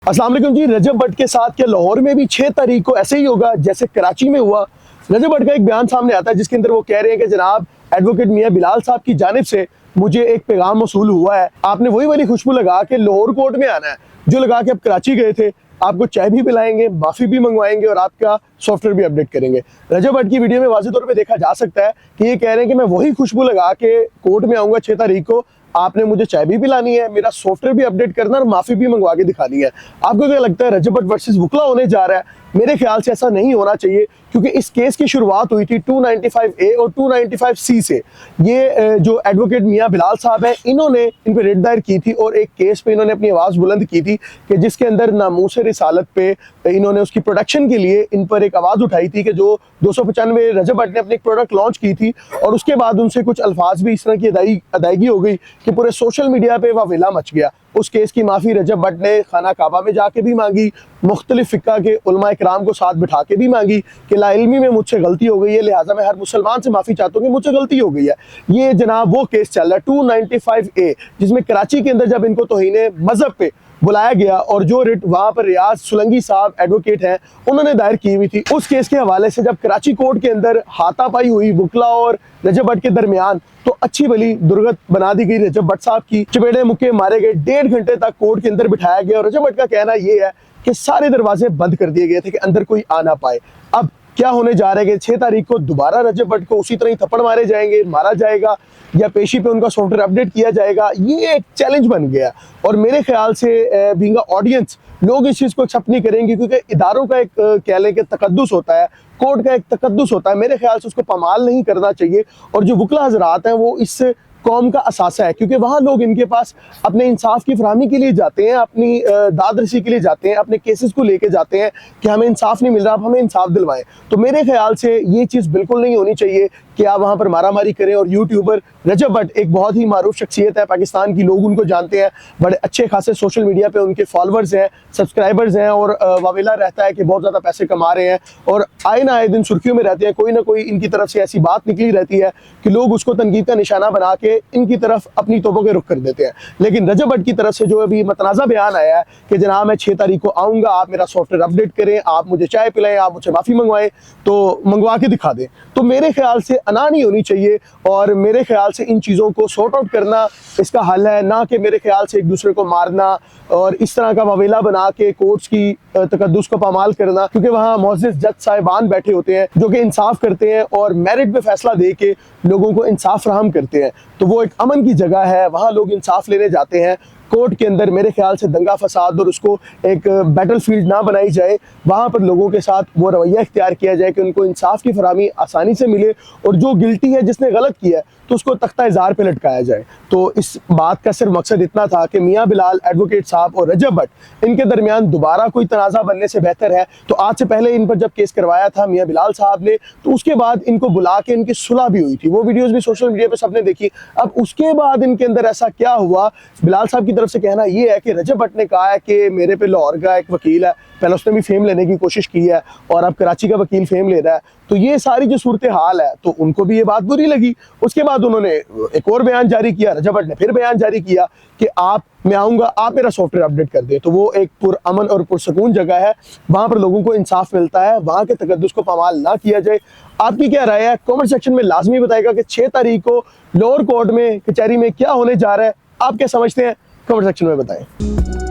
अस्सलाम वालेकुम जी। रजब भट्ट के साथ क्या लाहौर में भी 6 तारीख को ऐसे ही होगा जैसे कराची में हुआ? रजब भट्ट का एक बयान सामने आता है जिसके अंदर वो कह रहे हैं कि जनाब एडवोकेट मियां बिलाल साहब की जानिब से मुझे एक पैगाम मौसूल हुआ है, आपने वही वाली खुशबू लगा के लाहौर कोर्ट में आना है जो लगा के आप कराची गए थे। आपको चाय भी पिलाएंगे, माफी भी मंगवाएंगे और आपका सॉफ्टवेयर भी अपडेट करेंगे। रजब भट्ट की वीडियो में वाज़ेह तौर पे देखा जा सकता है कि ये कह रहे हैं कि मैं वही खुशबू लगा के कोर्ट में आऊंगा 6 तारीख को, आपने मुझे चाय भी पिलानी है, मेरा सॉफ्टवेयर भी अपडेट करना और माफी भी मंगवा के दिखानी है। आपको क्या लगता है रजब भट्ट वर्सेस वुकला होने जा रहा है? मेरे ख्याल से ऐसा नहीं होना चाहिए क्योंकि इस केस की शुरुआत हुई थी 295A और 295C से। ये जो एडवोकेट मियां बिलाल साहब हैं इन्होंने इन पर रिट दायर की थी और एक केस पे इन्होंने अपनी आवाज़ बुलंद की थी कि जिसके अंदर नामूस रिसालत पे इन्होंने उसकी प्रोटेक्शन के लिए इन पर एक आवाज़ उठाई थी कि जो 295 रजब भट्ट ने अपनी एक प्रोडक्ट लॉन्च की थी और उसके बाद उनसे कुछ अल्फाज भी इस तरह की अदायगी हो गई कि पूरे सोशल मीडिया पे वावेला मच गया। उस केस की माफ़ी रजब भट्ट ने खाना काबा में जाके भी मांगी, मुख्तलिफ फ़िक़्हा के उलमा इकराम को साथ बिठा के भी मांगी कि लाइल्मी में मुझसे गलती हो गई है, लिहाजा मैं हर मुसलमान से माफ़ी चाहता हूँ कि मुझसे गलती हो गई है। ये जनाब वो केस चल रहा है 295A जिसमें कराची के अंदर जब इनको तौहीने मज़हब पे बुलाया गया और जो रिट वहाँ पर रियाज सुलंगी साहब एडवोकेट हैं उन्होंने दायर की हुई थी, उस केस के हवाले से जब कराची कोर्ट के अंदर हाथापाई हुई वुकला और रजब भट्ट के दरमियान तो अच्छी भली दुर्गत बना दी गई रजब भट्ट साहब की, चपेड़े मुक्के मारे गए, 1.5 घंटे तक कोर्ट के अंदर बिठाया गया और रजब भट्ट का कहना यह है कि सारे दरवाजे बंद कर दिए गए थे कि अंदर कोई आ ना पाए। अब क्या होने जा रहा है कि 6 तारीख को दोबारा रजब भट्ट को उसी तरह ही थप्पड़ मारे जाएंगे, मारा जाएगा या पेशी पे उनका सॉफ्टवेयर अपडेट किया जाएगा? ये एक चैलेंज बन गया और मेरे ख्याल से बीइंग अ ऑडियंस लोग इस चीज़ को एक्सेप्ट नहीं करेंगे क्योंकि इदारों का एक कह लें कि तकद्दुस होता है, कोर्ट का एक तकद्दुस होता है, मेरे ख्याल से उसको पामाल नहीं करना चाहिए। और जो वुकला हजरात हैं वो इस कौम का असासा है क्योंकि वहाँ लोग इनके पास अपने इंसाफ की फरहमी के लिए जाते हैं, अपनी दाद रसी के लिए जाते हैं, अपने केसेस को लेके जाते हैं कि हमें इंसाफ नहीं मिल रहा, आप हमें इंसाफ दिलवाएं। तो मेरे ख्याल से ये चीज़ बिल्कुल नहीं होनी चाहिए कि आप वहाँ पर मारामारी करें। और यूट्यूबर रजब भट्ट एक बहुत ही मारूफ शख्सियत है पाकिस्तान की, लोग उनको जानते हैं, बड़े अच्छे खासे सोशल मीडिया पे उनके फॉलोअर्स हैं, सब्सक्राइबर्स हैं और वावेला रहता है कि बहुत ज़्यादा पैसे कमा रहे हैं और आए ना आए दिन सुर्खियों में रहते हैं। कोई ना कोई इनकी तरफ से ऐसी बात निकली रहती है कि लोग उसको तनकीद का निशाना बना के इनकी तरफ अपनी तोपों के रुख कर देते हैं। लेकिन रजब भट्ट की तरफ से जो अभी मतनाज़ा बयान आया है कि जनाब मैं 6 तारीख को आऊँगा, आप मेरा सॉफ्टवेयर अपडेट करें, आप मुझे चाय पिलाएं, आप मुझे माफ़ी मंगवाएं, तो मंगवा के दिखा दें। तो मेरे ख्याल से अना नहीं होनी चाहिए और मेरे ख्याल से इन चीज़ों को सॉर्ट आउट करना इसका हल है, ना कि मेरे ख्याल से एक दूसरे को मारना और इस तरह का वावेला बना के कोर्ट्स की तकद्दुस को पामाल करना। क्योंकि वहाँ मुअज़्ज़िज़ जज साहिबान बैठे होते हैं जो कि इंसाफ करते हैं और मेरिट पे फैसला दे के लोगों को इंसाफ फराहम करते हैं। तो वो एक अमन की जगह है, वहाँ लोग इंसाफ लेने जाते हैं। कोर्ट के अंदर मेरे ख्याल से दंगा फसाद और उसको एक बैटल फील्ड ना बनाई जाए, वहाँ पर लोगों के साथ वो रवैया इख्तियार किया जाए कि उनको इंसाफ की फरहमी आसानी से मिले और जो गिल्टी है जिसने गलत किया है तो उसको तख्ता इज़ार पे लटकाया जाए। तो इस बात का सिर्फ मकसद इतना था कि मियां बिलाल एडवोकेट साहब और रजब भट्ट इनके दरमियान दोबारा कोई तनाज़ा बनने से बेहतर है। तो आज से पहले इन पर जब केस करवाया था मियां बिलाल साहब ने तो उसके बाद इनको बुला के इनकी सुलह भी हुई थी, वो वीडियोज़ भी सोशल मीडिया पर सबने देखी। अब उसके बाद इनके अंदर ऐसा क्या हुआ? बिलाल साहब की तरफ से कहना ये है कि रजब भट्ट ने कहा है कि मेरे पे लाहौर का एक वकील है, पहले उसने भी फेम लेने की कोशिश की है और अब कराची का वकील फेम ले रहा है। तो ये सारी जो सूरत हाल है तो उनको भी ये बात बुरी लगी। उसके बाद उन्होंने एक और बयान जारी किया, रजब भट्ट ने फिर बयान जारी किया कि मैं आऊँगा, आप मेरा सॉफ्टवेयर अपडेट कर दें। तो वो एक पुरअमन और पुरसकून जगह है, वहाँ पर लोगों को इंसाफ मिलता है, वहाँ के तकद्दुस को पामाल ना किया जाए। आपकी क्या राय है? कमेंट सेक्शन में लाजमी बताएगा कि 6 तारीख को लाहौर कोर्ट में कचहरी में क्या होने जा रहा है, आप क्या समझते हैं? कमेंट सेक्शन में बताएं।